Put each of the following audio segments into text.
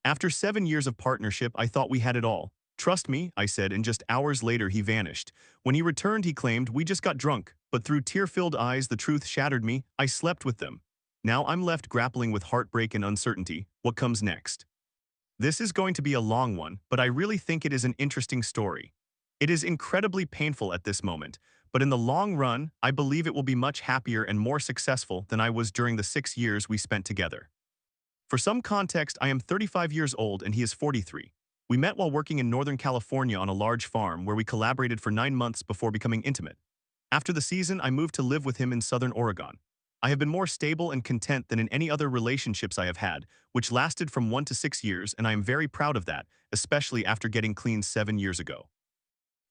After 7 years of partnership, I thought we had it all. Trust me, I said, and just hours later he vanished. When he returned, he claimed, we just got drunk. But through tear-filled eyes, the truth shattered me. I slept with them. Now I'm left grappling with heartbreak and uncertainty. What comes next? This is going to be a long one, but I really think it is an interesting story. It is incredibly painful at this moment, but in the long run, I believe it will be much happier and more successful than I was during the 6 years we spent together. For some context, I am 35 years old and he is 43. We met while working in Northern California on a large farm where we collaborated for 9 months before becoming intimate. After the season, I moved to live with him in Southern Oregon. I have been more stable and content than in any other relationships I have had, which lasted from 1 to 6 years, and I am very proud of that, especially after getting clean 7 years ago.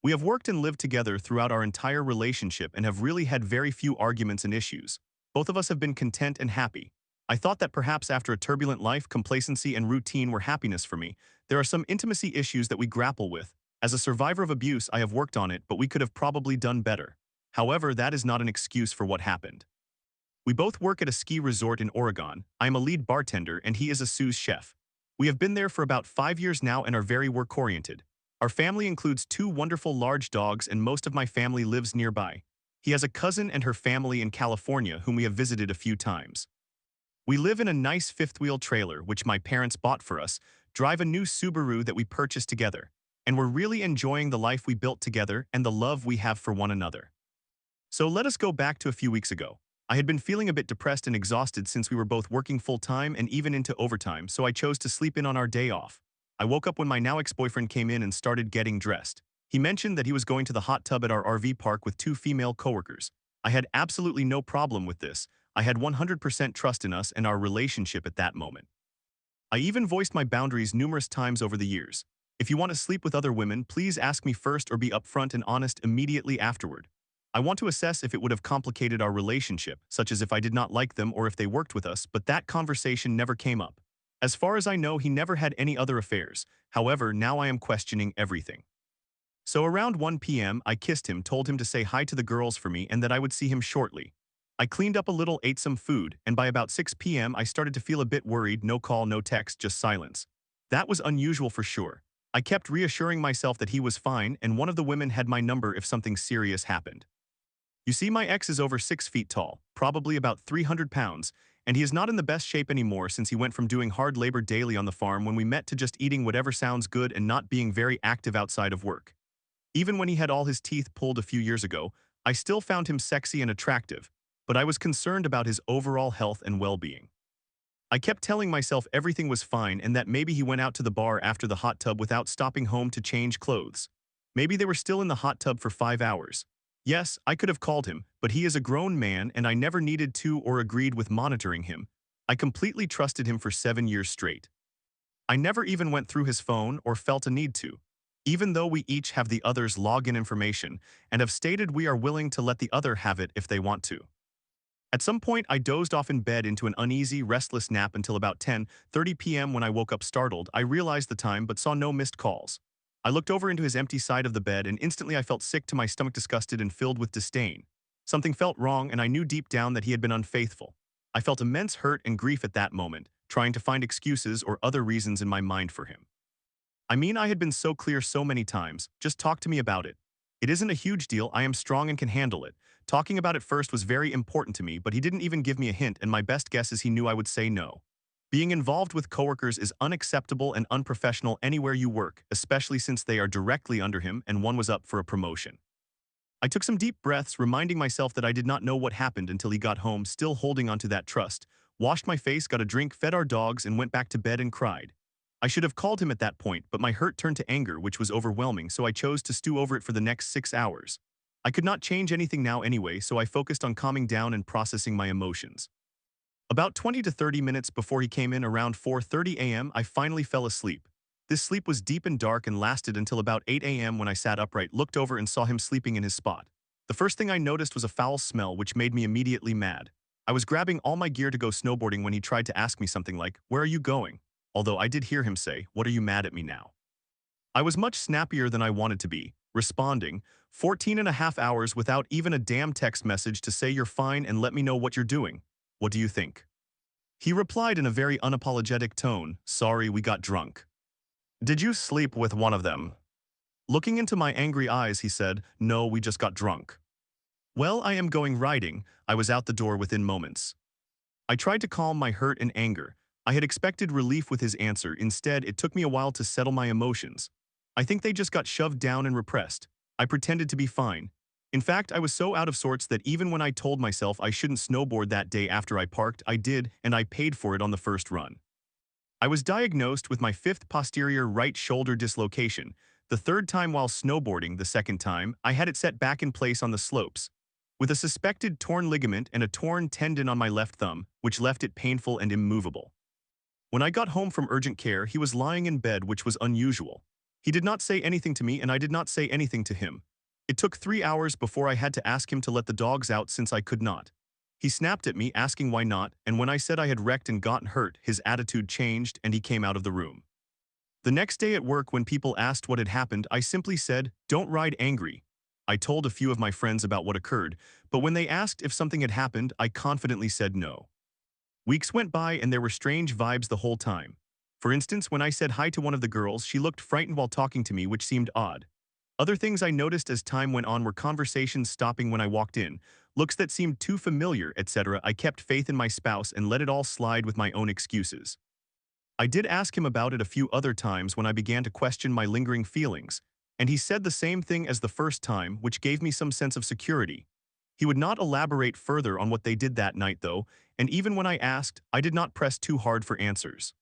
We have worked and lived together throughout our entire relationship and have really had very few arguments and issues. Both of us have been content and happy. I thought that perhaps after a turbulent life, complacency and routine were happiness for me. There are some intimacy issues that we grapple with. As a survivor of abuse, I have worked on it, but we could have probably done better. However, that is not an excuse for what happened. We both work at a ski resort in Oregon. I am a lead bartender and he is a sous chef. We have been there for about 5 years now and are very work-oriented. Our family includes two wonderful large dogs and most of my family lives nearby. He has a cousin and her family in California whom we have visited a few times. We live in a nice fifth-wheel trailer which my parents bought for us, drive a new Subaru that we purchased together, and we're really enjoying the life we built together and the love we have for one another. So let us go back to a few weeks ago. I had been feeling a bit depressed and exhausted since we were both working full-time and even into overtime, so I chose to sleep in on our day off. I woke up when my now ex-boyfriend came in and started getting dressed. He mentioned that he was going to the hot tub at our RV park with two female coworkers. I had absolutely no problem with this. I had 100% trust in us and our relationship at that moment. I even voiced my boundaries numerous times over the years. If you want to sleep with other women, please ask me first or be upfront and honest immediately afterward. I want to assess if it would have complicated our relationship, such as if I did not like them or if they worked with us, but that conversation never came up. As far as I know, he never had any other affairs. However, now I am questioning everything. So around 1 p.m., I kissed him, told him to say hi to the girls for me and that I would see him shortly. I cleaned up a little, ate some food, and by about 6 p.m. I started to feel a bit worried. No call, no text, just silence. That was unusual for sure. I kept reassuring myself that he was fine and one of the women had my number if something serious happened. You see, my ex is over 6 feet tall, probably about 300 pounds, and he is not in the best shape anymore since he went from doing hard labor daily on the farm when we met to just eating whatever sounds good and not being very active outside of work. Even when he had all his teeth pulled a few years ago, I still found him sexy and attractive, but I was concerned about his overall health and well-being. I kept telling myself everything was fine and that maybe he went out to the bar after the hot tub without stopping home to change clothes. Maybe they were still in the hot tub for 5 hours. Yes, I could have called him, but he is a grown man and I never needed to or agreed with monitoring him. I completely trusted him for 7 years straight. I never even went through his phone or felt a need to. Even though we each have the other's login information and have stated we are willing to let the other have it if they want to. At some point, I dozed off in bed into an uneasy, restless nap until about 10:30 p.m. When I woke up startled, I realized the time but saw no missed calls. I looked over into his empty side of the bed and instantly I felt sick to my stomach, disgusted and filled with disdain. Something felt wrong and I knew deep down that he had been unfaithful. I felt immense hurt and grief at that moment, trying to find excuses or other reasons in my mind for him. I mean, I had been so clear so many times, just talk to me about it. It isn't a huge deal, I am strong and can handle it. Talking about it first was very important to me, but he didn't even give me a hint and my best guess is he knew I would say no. Being involved with coworkers is unacceptable and unprofessional anywhere you work, especially since they are directly under him and one was up for a promotion. I took some deep breaths, reminding myself that I did not know what happened until he got home, still holding onto that trust, washed my face, got a drink, fed our dogs, and went back to bed and cried. I should have called him at that point, but my hurt turned to anger, which was overwhelming, so I chose to stew over it for the next 6 hours. I could not change anything now anyway, so I focused on calming down and processing my emotions. About 20 to 30 minutes before he came in around 4:30 a.m., I finally fell asleep. This sleep was deep and dark and lasted until about 8 a.m. when I sat upright, looked over and saw him sleeping in his spot. The first thing I noticed was a foul smell which made me immediately mad. I was grabbing all my gear to go snowboarding when he tried to ask me something like, "Where are you going?" Although I did hear him say, "What are you mad at me now?" I was much snappier than I wanted to be, responding, 14 and a half hours without even a damn text message to say you're fine and let me know what you're doing. What do you think? He replied in a very unapologetic tone, "Sorry, we got drunk." "Did you sleep with one of them?" Looking into my angry eyes, he said, "No, we just got drunk." "Well, I am going riding." I was out the door within moments. I tried to calm my hurt and anger. I had expected relief with his answer. Instead, it took me a while to settle my emotions. I think they just got shoved down and repressed. I pretended to be fine. In fact, I was so out of sorts that even when I told myself I shouldn't snowboard that day after I parked, I did, and I paid for it on the first run. I was diagnosed with my fifth posterior right shoulder dislocation. The third time while snowboarding, the second time, I had it set back in place on the slopes, with a suspected torn ligament and a torn tendon on my left thumb, which left it painful and immovable. When I got home from urgent care, he was lying in bed, which was unusual. He did not say anything to me, and I did not say anything to him. It took 3 hours before I had to ask him to let the dogs out since I could not. He snapped at me, asking why not, and when I said I had wrecked and gotten hurt, his attitude changed and he came out of the room. The next day at work, when people asked what had happened, I simply said, "Don't ride angry." I told a few of my friends about what occurred, but when they asked if something had happened, I confidently said no. Weeks went by and there were strange vibes the whole time. For instance, when I said hi to one of the girls, she looked frightened while talking to me, which seemed odd. Other things I noticed as time went on were conversations stopping when I walked in, looks that seemed too familiar, etc. I kept faith in my spouse and let it all slide with my own excuses. I did ask him about it a few other times when I began to question my lingering feelings, and he said the same thing as the first time, which gave me some sense of security. He would not elaborate further on what they did that night, though, and even when I asked, I did not press too hard for answers.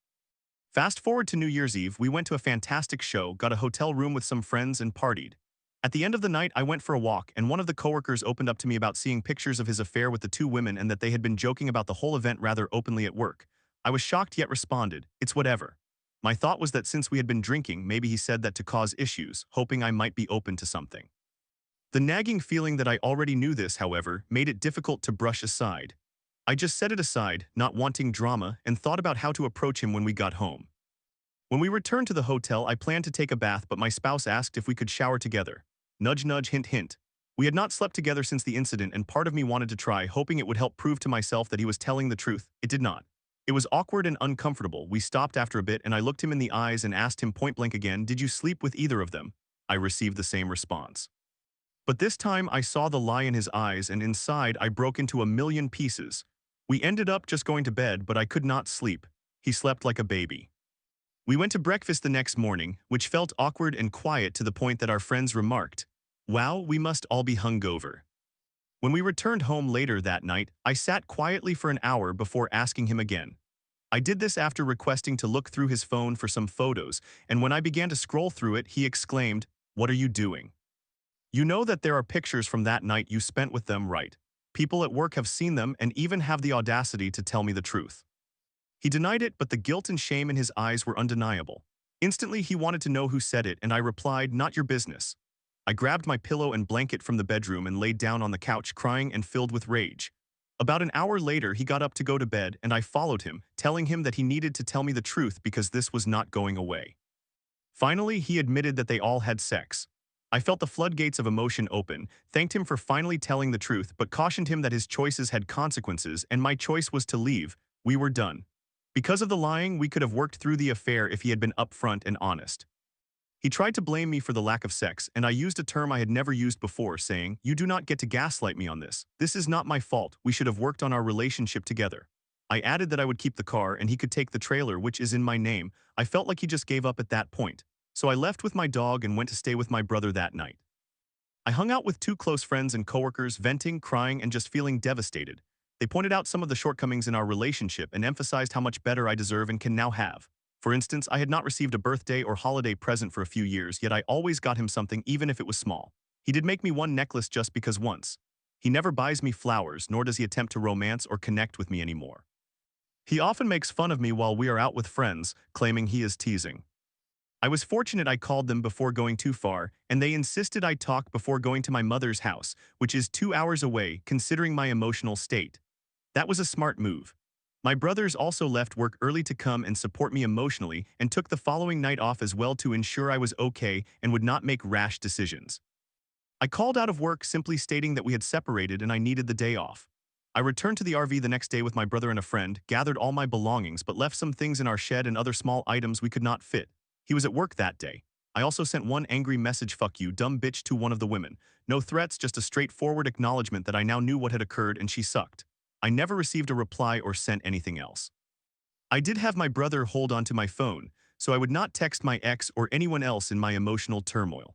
Fast forward to New Year's Eve, we went to a fantastic show, got a hotel room with some friends, and partied. At the end of the night, I went for a walk, and one of the coworkers opened up to me about seeing pictures of his affair with the two women and that they had been joking about the whole event rather openly at work. I was shocked yet responded, "It's whatever." My thought was that since we had been drinking, maybe he said that to cause issues, hoping I might be open to something. The nagging feeling that I already knew this, however, made it difficult to brush aside. I just set it aside, not wanting drama, and thought about how to approach him when we got home. When we returned to the hotel, I planned to take a bath, but my spouse asked if we could shower together. Nudge nudge, hint hint. We had not slept together since the incident, and part of me wanted to try, hoping it would help prove to myself that he was telling the truth. It did not. It was awkward and uncomfortable. We stopped after a bit, and I looked him in the eyes and asked him point blank again, "Did you sleep with either of them?" I received the same response. But this time I saw the lie in his eyes, and inside I broke into a million pieces. We ended up just going to bed, but I could not sleep. He slept like a baby. We went to breakfast the next morning, which felt awkward and quiet to the point that our friends remarked, "Wow, we must all be hungover." When we returned home later that night, I sat quietly for an hour before asking him again. I did this after requesting to look through his phone for some photos, and when I began to scroll through it, he exclaimed, "What are you doing? You know that there are pictures from that night you spent with them, right? People at work have seen them and even have the audacity to tell me the truth." He denied it, but the guilt and shame in his eyes were undeniable. Instantly, he wanted to know who said it, and I replied, "Not your business." I grabbed my pillow and blanket from the bedroom and laid down on the couch, crying and filled with rage. About an hour later, he got up to go to bed, and I followed him, telling him that he needed to tell me the truth because this was not going away. Finally, he admitted that they all had sex. I felt the floodgates of emotion open, thanked him for finally telling the truth, but cautioned him that his choices had consequences, and my choice was to leave. We were done. Because of the lying, we could have worked through the affair if he had been upfront and honest. He tried to blame me for the lack of sex, and I used a term I had never used before, saying, "You do not get to gaslight me on this. This is not my fault. We should have worked on our relationship together." I added that I would keep the car and he could take the trailer, which is in my name. I felt like he just gave up at that point. So I left with my dog and went to stay with my brother that night. I hung out with two close friends and coworkers, venting, crying, and just feeling devastated. They pointed out some of the shortcomings in our relationship and emphasized how much better I deserve and can now have. For instance, I had not received a birthday or holiday present for a few years, yet I always got him something, even if it was small. He did make me one necklace just because once. He never buys me flowers, nor does he attempt to romance or connect with me anymore. He often makes fun of me while we are out with friends, claiming he is teasing. I was fortunate I called them before going too far, and they insisted I talk before going to my mother's house, which is 2 hours away, considering my emotional state. That was a smart move. My brothers also left work early to come and support me emotionally and took the following night off as well to ensure I was okay and would not make rash decisions. I called out of work simply stating that we had separated and I needed the day off. I returned to the RV the next day with my brother and a friend, gathered all my belongings but left some things in our shed and other small items we could not fit. He was at work that day. I also sent one angry message, "Fuck you, dumb bitch," to one of the women. No threats, just a straightforward acknowledgement that I now knew what had occurred and she sucked. I never received a reply or sent anything else. I did have my brother hold on to my phone, so I would not text my ex or anyone else in my emotional turmoil.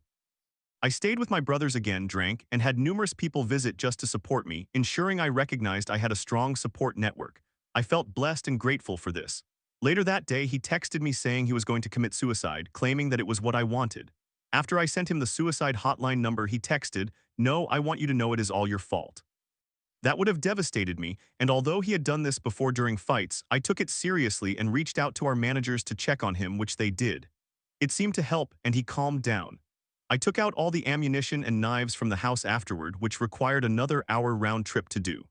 I stayed with my brothers again, drank, and had numerous people visit just to support me, ensuring I recognized I had a strong support network. I felt blessed and grateful for this. Later that day, he texted me saying he was going to commit suicide, claiming that it was what I wanted. After I sent him the suicide hotline number, he texted, "No, I want you to know it is all your fault." That would have devastated me, and although he had done this before during fights, I took it seriously and reached out to our managers to check on him, which they did. It seemed to help, and he calmed down. I took out all the ammunition and knives from the house afterward, which required another hour round trip to do.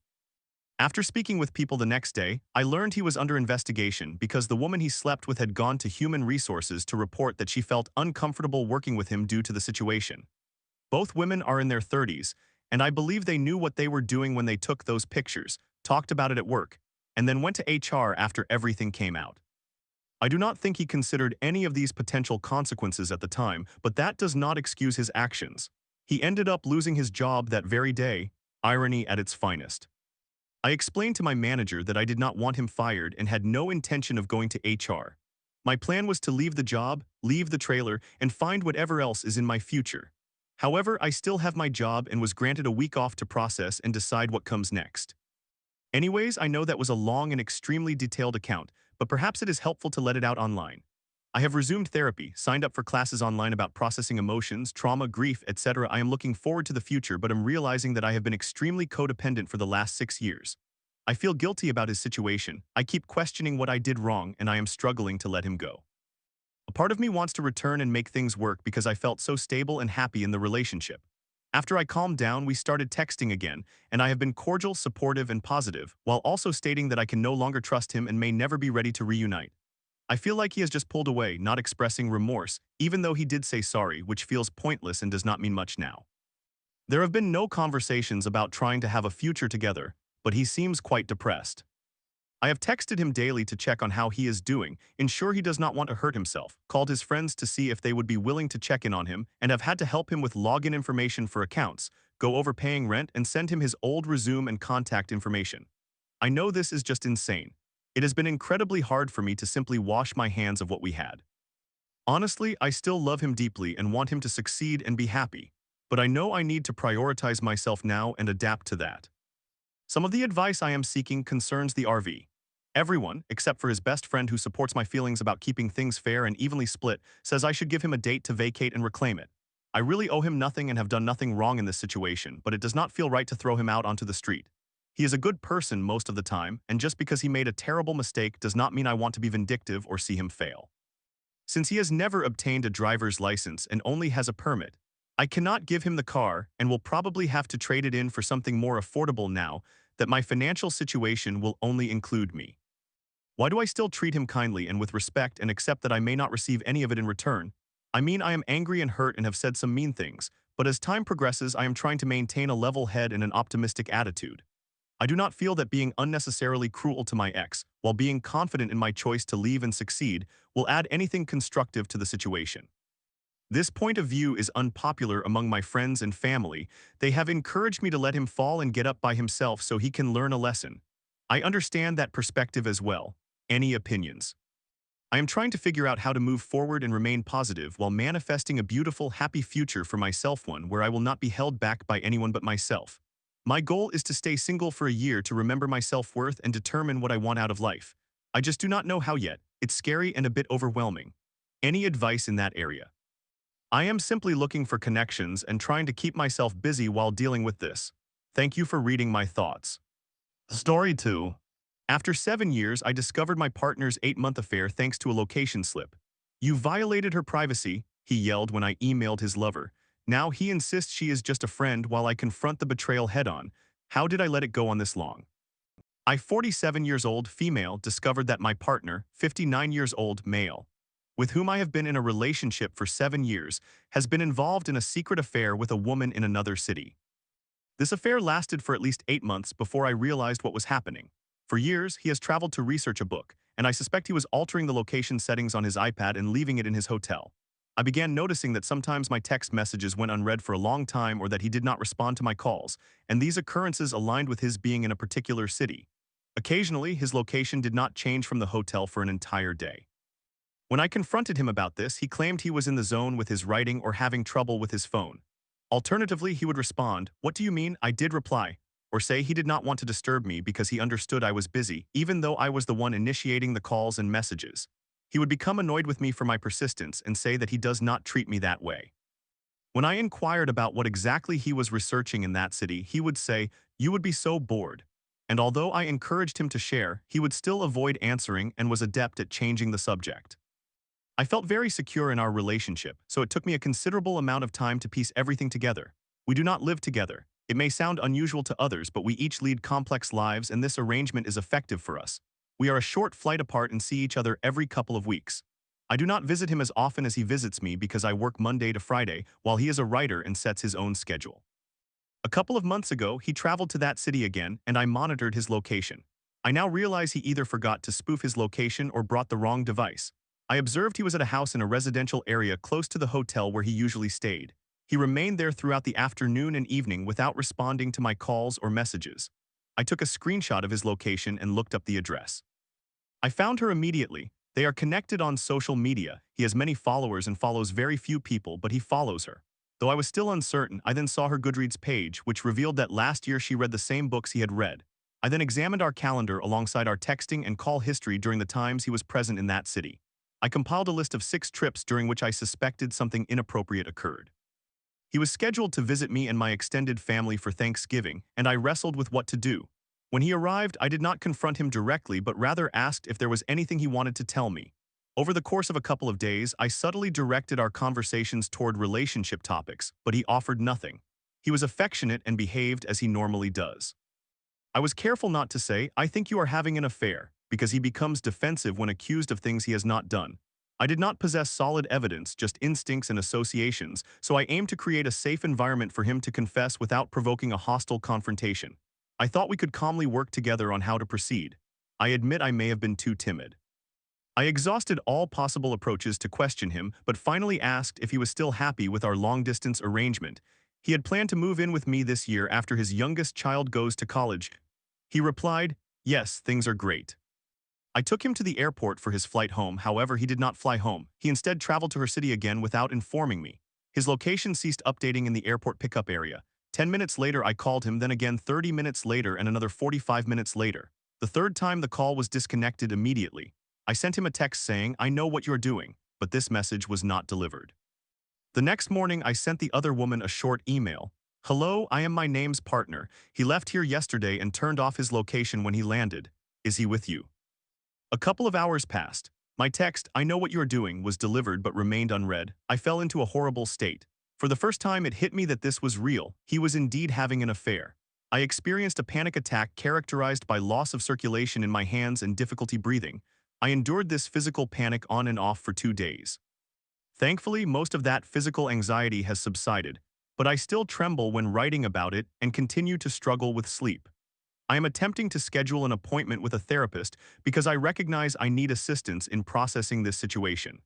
After speaking with people the next day, I learned he was under investigation because the woman he slept with had gone to human resources to report that she felt uncomfortable working with him due to the situation. Both women are in their 30s, and I believe they knew what they were doing when they took those pictures, talked about it at work, and then went to HR after everything came out. I do not think he considered any of these potential consequences at the time, but that does not excuse his actions. He ended up losing his job that very day, irony at its finest. I explained to my manager that I did not want him fired and had no intention of going to HR. My plan was to leave the job, leave the trailer, and find whatever else is in my future. However, I still have my job and was granted a week off to process and decide what comes next. Anyways, I know that was a long and extremely detailed account, but perhaps it is helpful to let it out online. I have resumed therapy, signed up for classes online about processing emotions, trauma, grief, etc. I am looking forward to the future, but am realizing that I have been extremely codependent for the last 6 years. I feel guilty about his situation. I keep questioning what I did wrong, and I am struggling to let him go. A part of me wants to return and make things work because I felt so stable and happy in the relationship. After I calmed down, we started texting again, and I have been cordial, supportive, and positive, while also stating that I can no longer trust him and may never be ready to reunite. I feel like he has just pulled away, not expressing remorse, even though he did say sorry, which feels pointless and does not mean much now. There have been no conversations about trying to have a future together, but he seems quite depressed. I have texted him daily to check on how he is doing, ensure he does not want to hurt himself, called his friends to see if they would be willing to check in on him, and have had to help him with login information for accounts, go over paying rent, and send him his old resume and contact information. I know this is just insane. It has been incredibly hard for me to simply wash my hands of what we had. Honestly, I still love him deeply and want him to succeed and be happy, but I know I need to prioritize myself now and adapt to that. Some of the advice I am seeking concerns the RV. Everyone, except for his best friend who supports my feelings about keeping things fair and evenly split, says I should give him a date to vacate and reclaim it. I really owe him nothing and have done nothing wrong in this situation, but it does not feel right to throw him out onto the street. He is a good person most of the time, and just because he made a terrible mistake does not mean I want to be vindictive or see him fail. Since he has never obtained a driver's license and only has a permit, I cannot give him the car and will probably have to trade it in for something more affordable now that my financial situation will only include me. Why do I still treat him kindly and with respect and accept that I may not receive any of it in return? I mean, I am angry and hurt and have said some mean things, but as time progresses, I am trying to maintain a level head and an optimistic attitude. I do not feel that being unnecessarily cruel to my ex, while being confident in my choice to leave and succeed, will add anything constructive to the situation. This point of view is unpopular among my friends and family. They have encouraged me to let him fall and get up by himself so he can learn a lesson. I understand that perspective as well. Any opinions? I am trying to figure out how to move forward and remain positive while manifesting a beautiful, happy future for myself, one where I will not be held back by anyone but myself. My goal is to stay single for a year to remember my self-worth and determine what I want out of life. I just do not know how yet. It's scary and a bit overwhelming. Any advice in that area? I am simply looking for connections and trying to keep myself busy while dealing with this. Thank you for reading my thoughts. Story 2. After 7 years, I discovered my partner's 8-month affair thanks to a location slip. "You violated her privacy," he yelled when I emailed his lover. Now he insists she is just a friend while I confront the betrayal head-on. How did I let it go on this long? I, 47 years old, female, discovered that my partner, 59 years old, male, with whom I have been in a relationship for 7 years, has been involved in a secret affair with a woman in another city. This affair lasted for at least 8 months before I realized what was happening. For years, he has traveled to research a book, and I suspect he was altering the location settings on his iPad and leaving it in his hotel. I began noticing that sometimes my text messages went unread for a long time or that he did not respond to my calls, and these occurrences aligned with his being in a particular city. Occasionally, his location did not change from the hotel for an entire day. When I confronted him about this, he claimed he was in the zone with his writing or having trouble with his phone. Alternatively, he would respond, "What do you mean?" I did reply, or say he did not want to disturb me because he understood I was busy, even though I was the one initiating the calls and messages. He would become annoyed with me for my persistence and say that he does not treat me that way. When I inquired about what exactly he was researching in that city, he would say, "You would be so bored." And although I encouraged him to share, he would still avoid answering and was adept at changing the subject. I felt very secure in our relationship, so it took me a considerable amount of time to piece everything together. We do not live together. It may sound unusual to others, but we each lead complex lives and this arrangement is effective for us. We are a short flight apart and see each other every couple of weeks. I do not visit him as often as he visits me because I work Monday to Friday, while he is a writer and sets his own schedule. A couple of months ago, he traveled to that city again, and I monitored his location. I now realize he either forgot to spoof his location or brought the wrong device. I observed he was at a house in a residential area close to the hotel where he usually stayed. He remained there throughout the afternoon and evening without responding to my calls or messages. I took a screenshot of his location and looked up the address. I found her immediately. They are connected on social media. He has many followers and follows very few people, but he follows her. Though I was still uncertain, I then saw her Goodreads page, which revealed that last year she read the same books he had read. I then examined our calendar alongside our texting and call history during the times he was present in that city. I compiled a list of 6 trips during which I suspected something inappropriate occurred. He was scheduled to visit me and my extended family for Thanksgiving, and I wrestled with what to do. When he arrived, I did not confront him directly, but rather asked if there was anything he wanted to tell me. Over the course of a couple of days, I subtly directed our conversations toward relationship topics, but he offered nothing. He was affectionate and behaved as he normally does. I was careful not to say, "I think you are having an affair," because he becomes defensive when accused of things he has not done. I did not possess solid evidence, just instincts and associations, so I aimed to create a safe environment for him to confess without provoking a hostile confrontation. I thought we could calmly work together on how to proceed. I admit I may have been too timid. I exhausted all possible approaches to question him, but finally asked if he was still happy with our long-distance arrangement. He had planned to move in with me this year after his youngest child goes to college. He replied, "Yes, things are great." I took him to the airport for his flight home, however he did not fly home. He instead traveled to her city again without informing me. His location ceased updating in the airport pickup area. 10 minutes later I called him, then again 30 minutes later and another 45 minutes later. The third time the call was disconnected immediately. I sent him a text saying, "I know what you're doing," but this message was not delivered. The next morning I sent the other woman a short email. "Hello, I am my name's partner. He left here yesterday and turned off his location when he landed. Is he with you?" A couple of hours passed. My text, "I know what you're doing," was delivered but remained unread. I fell into a horrible state. For the first time it hit me that this was real. He was indeed having an affair. I experienced a panic attack characterized by loss of circulation in my hands and difficulty breathing. I endured this physical panic on and off for 2 days. Thankfully, most of that physical anxiety has subsided, but I still tremble when writing about it and continue to struggle with sleep. I am attempting to schedule an appointment with a therapist because I recognize I need assistance in processing this situation.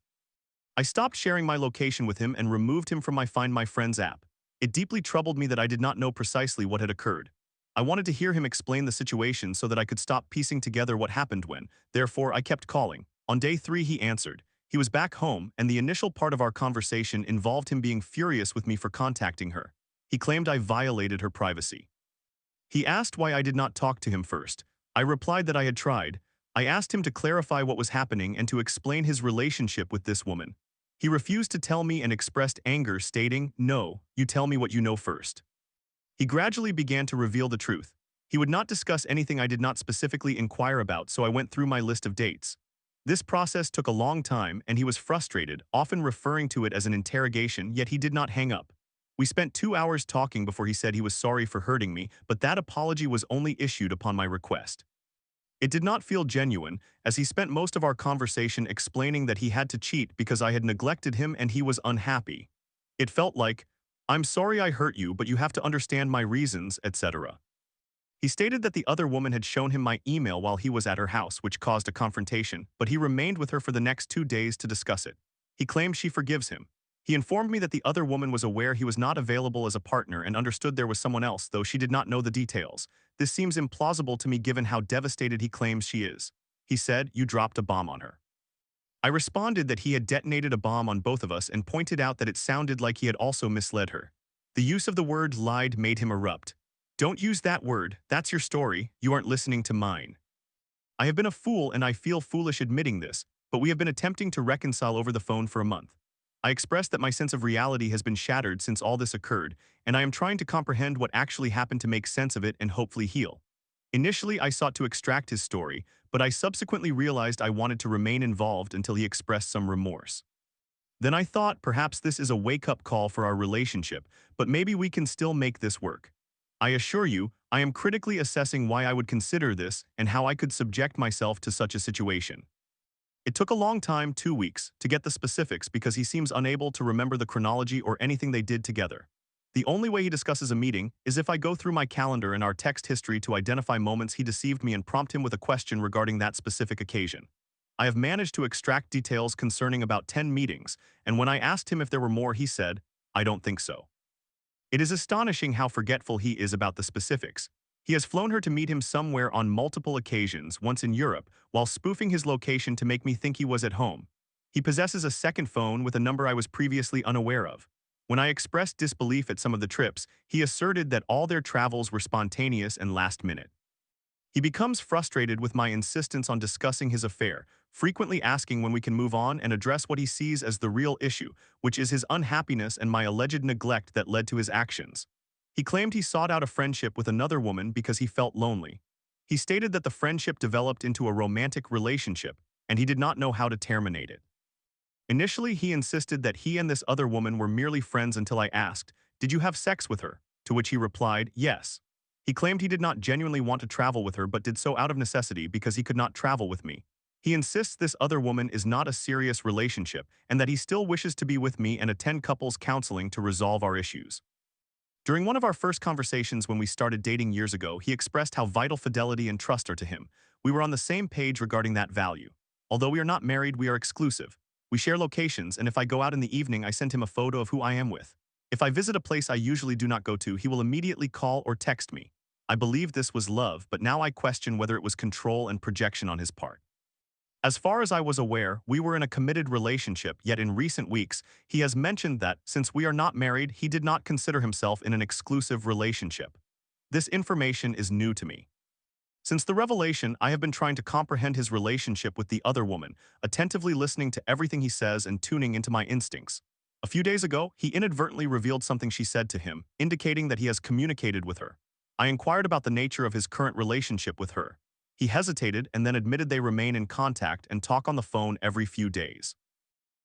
I stopped sharing my location with him and removed him from my Find My Friends app. It deeply troubled me that I did not know precisely what had occurred. I wanted to hear him explain the situation so that I could stop piecing together what happened when, therefore I kept calling. On day 3 he answered. He was back home, and the initial part of our conversation involved him being furious with me for contacting her. He claimed I violated her privacy. He asked why I did not talk to him first. I replied that I had tried. I asked him to clarify what was happening and to explain his relationship with this woman. He refused to tell me and expressed anger, stating, "No, you tell me what you know first." He gradually began to reveal the truth. He would not discuss anything I did not specifically inquire about, so I went through my list of dates. This process took a long time, and he was frustrated, often referring to it as an interrogation, yet he did not hang up. We spent 2 hours talking before he said he was sorry for hurting me, but that apology was only issued upon my request. It did not feel genuine, as he spent most of our conversation explaining that he had to cheat because I had neglected him and he was unhappy. It felt like, I'm sorry I hurt you, but you have to understand my reasons, etc. He stated that the other woman had shown him my email while he was at her house, which caused a confrontation, but he remained with her for the next 2 days to discuss it. He claimed she forgives him. He informed me that the other woman was aware he was not available as a partner and understood there was someone else, though she did not know the details. This seems implausible to me given how devastated he claims she is. He said, "You dropped a bomb on her." I responded that he had detonated a bomb on both of us and pointed out that it sounded like he had also misled her. The use of the word lied made him erupt. "Don't use that word, that's your story, you aren't listening to mine." I have been a fool and I feel foolish admitting this, but we have been attempting to reconcile over the phone for a month. I expressed that my sense of reality has been shattered since all this occurred, and I am trying to comprehend what actually happened to make sense of it and hopefully heal. Initially, I sought to extract his story, but I subsequently realized I wanted to remain involved until he expressed some remorse. Then I thought perhaps this is a wake-up call for our relationship, but maybe we can still make this work. I assure you, I am critically assessing why I would consider this and how I could subject myself to such a situation. It took a long time, 2 weeks, to get the specifics because he seems unable to remember the chronology or anything they did together. The only way he discusses a meeting is if I go through my calendar and our text history to identify moments he deceived me and prompt him with a question regarding that specific occasion. I have managed to extract details concerning about 10 meetings, and when I asked him if there were more, he said, "I don't think so." It is astonishing how forgetful he is about the specifics. He has flown her to meet him somewhere on multiple occasions, once in Europe, while spoofing his location to make me think he was at home. He possesses a second phone with a number I was previously unaware of. When I expressed disbelief at some of the trips, he asserted that all their travels were spontaneous and last minute. He becomes frustrated with my insistence on discussing his affair, frequently asking when we can move on and address what he sees as the real issue, which is his unhappiness and my alleged neglect that led to his actions. He claimed he sought out a friendship with another woman because he felt lonely. He stated that the friendship developed into a romantic relationship, and he did not know how to terminate it. Initially, he insisted that he and this other woman were merely friends until I asked, "Did you have sex with her?" To which he replied, "Yes." He claimed he did not genuinely want to travel with her but did so out of necessity because he could not travel with me. He insists this other woman is not a serious relationship and that he still wishes to be with me and attend couples counseling to resolve our issues. During one of our first conversations when we started dating years ago, he expressed how vital fidelity and trust are to him. We were on the same page regarding that value. Although we are not married, we are exclusive. We share locations, and if I go out in the evening, I send him a photo of who I am with. If I visit a place I usually do not go to, he will immediately call or text me. I believe this was love, but now I question whether it was control and projection on his part. As far as I was aware, we were in a committed relationship, yet in recent weeks, he has mentioned that, since we are not married, he did not consider himself in an exclusive relationship. This information is new to me. Since the revelation, I have been trying to comprehend his relationship with the other woman, attentively listening to everything he says and tuning into my instincts. A few days ago, he inadvertently revealed something she said to him, indicating that he has communicated with her. I inquired about the nature of his current relationship with her. He hesitated and then admitted they remain in contact and talk on the phone every few days.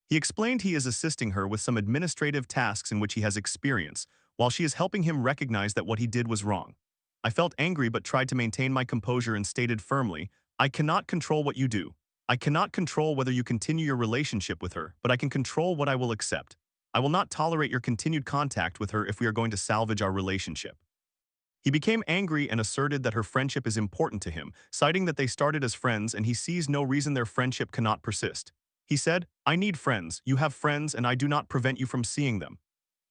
He explained he is assisting her with some administrative tasks in which he has experience, while she is helping him recognize that what he did was wrong. I felt angry but tried to maintain my composure and stated firmly, "I cannot control what you do. I cannot control whether you continue your relationship with her, but I can control what I will accept. I will not tolerate your continued contact with her if we are going to salvage our relationship." He became angry and asserted that her friendship is important to him, citing that they started as friends and he sees no reason their friendship cannot persist. He said, "I need friends, you have friends, and I do not prevent you from seeing them."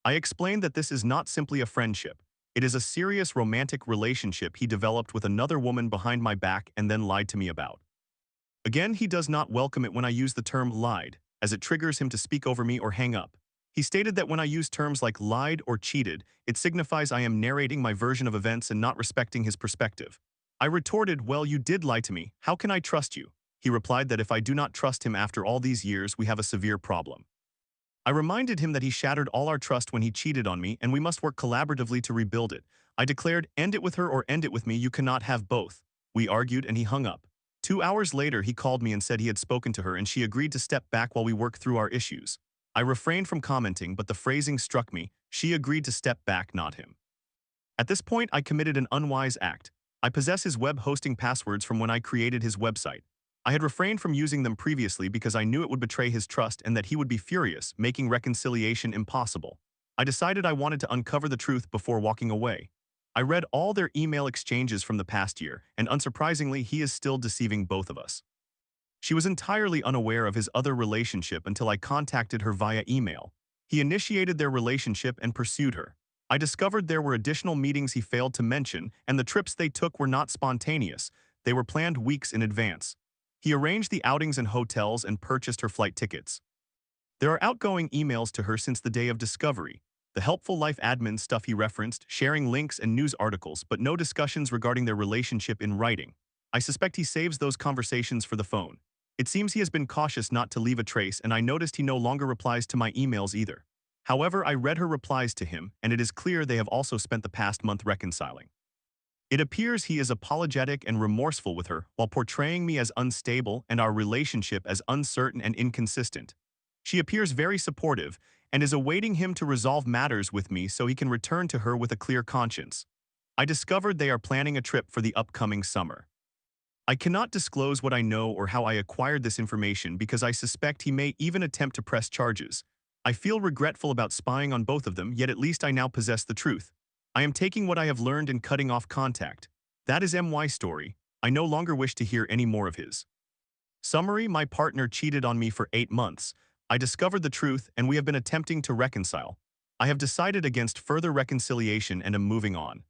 I explained that this is not simply a friendship. It is a serious romantic relationship he developed with another woman behind my back and then lied to me about. Again, he does not welcome it when I use the term lied, as it triggers him to speak over me or hang up. He stated that when I use terms like lied or cheated, it signifies I am narrating my version of events and not respecting his perspective. I retorted, "Well, you did lie to me. How can I trust you?" He replied that if I do not trust him after all these years, we have a severe problem. I reminded him that he shattered all our trust when he cheated on me and we must work collaboratively to rebuild it. I declared, "End it with her or end it with me, you cannot have both." We argued and he hung up. 2 hours later, he called me and said he had spoken to her and she agreed to step back while we worked through our issues. I refrained from commenting, but the phrasing struck me. She agreed to step back, not him. At this point, I committed an unwise act. I possess his web hosting passwords from when I created his website. I had refrained from using them previously because I knew it would betray his trust and that he would be furious, making reconciliation impossible. I decided I wanted to uncover the truth before walking away. I read all their email exchanges from the past year, and unsurprisingly, he is still deceiving both of us. She was entirely unaware of his other relationship until I contacted her via email. He initiated their relationship and pursued her. I discovered there were additional meetings he failed to mention, and the trips they took were not spontaneous. They were planned weeks in advance. He arranged the outings and hotels and purchased her flight tickets. There are outgoing emails to her since the day of discovery. The helpful life admin stuff he referenced, sharing links and news articles, but no discussions regarding their relationship in writing. I suspect he saves those conversations for the phone. It seems he has been cautious not to leave a trace, and I noticed he no longer replies to my emails either. However, I read her replies to him, and it is clear they have also spent the past month reconciling. It appears he is apologetic and remorseful with her, while portraying me as unstable and our relationship as uncertain and inconsistent. She appears very supportive and is awaiting him to resolve matters with me so he can return to her with a clear conscience. I discovered they are planning a trip for the upcoming summer. I cannot disclose what I know or how I acquired this information because I suspect he may even attempt to press charges. I feel regretful about spying on both of them, yet at least I now possess the truth. I am taking what I have learned and cutting off contact. That is MY's story. I no longer wish to hear any more of his. Summary: my partner cheated on me for 8 months. I discovered the truth and we have been attempting to reconcile. I have decided against further reconciliation and am moving on.